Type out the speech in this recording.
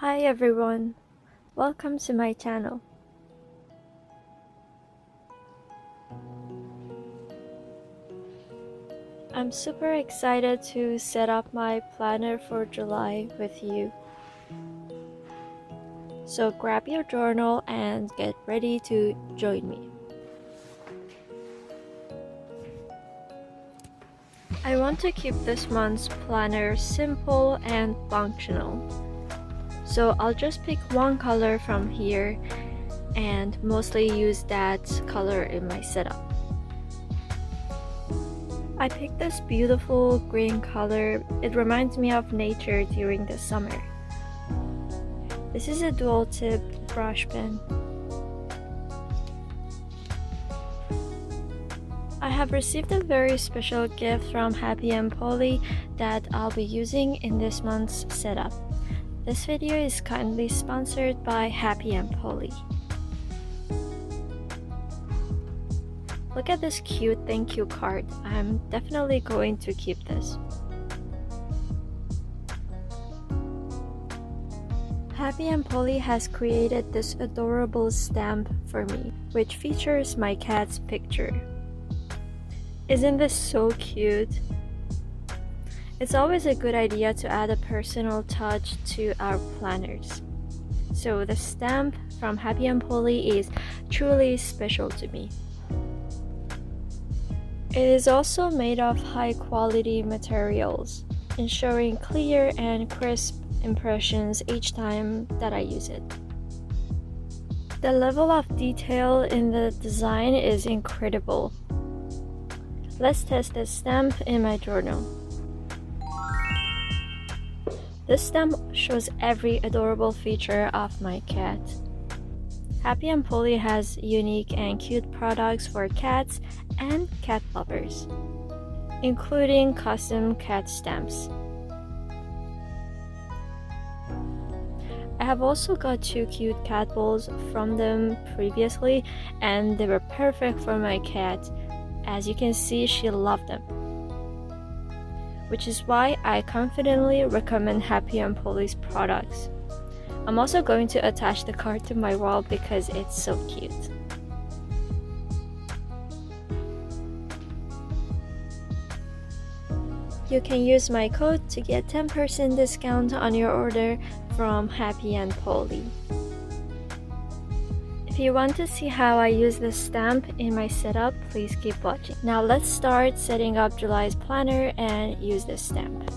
Hi everyone, welcome to my channel. I'm super excited to set up my planner for July with you. So grab your journal and get ready to join me. I want to keep this month's planner simple and functional. So I'll just pick one color from here and mostly use that color in my setup. I picked this beautiful green color. It reminds me of nature during the summer. This is a dual tip brush pen. I have received a very special gift from Happy and Polly that I'll be using in this month's setup. This video is kindly sponsored by Happy and Polly. Look at this cute thank you card. I'm definitely going to keep this. Happy and Polly has created this adorable stamp for me, which features my cat's picture. Isn't this so cute? It's always a good idea to add a personal touch to our planners. So the stamp from Happy and Polly is truly special to me. It is also made of high quality materials, ensuring clear and crisp impressions each time that I use it. The level of detail in the design is incredible. Let's test this stamp in my journal. This stamp shows every adorable feature of my cat. Happy and Polly has unique and cute products for cats and cat lovers, including custom cat stamps. I have also got two cute cat balls from them previously, and they were perfect for my cat. As you can see, she loved them, which is why I confidently recommend Happy and Polly's products. I'm also going to attach the card to my wall because it's so cute. You can use my code to get 10% discount on your order from Happy and Polly. If you want to see how I use this stamp in my setup, please keep watching. Now let's start setting up July's planner and use this stamp.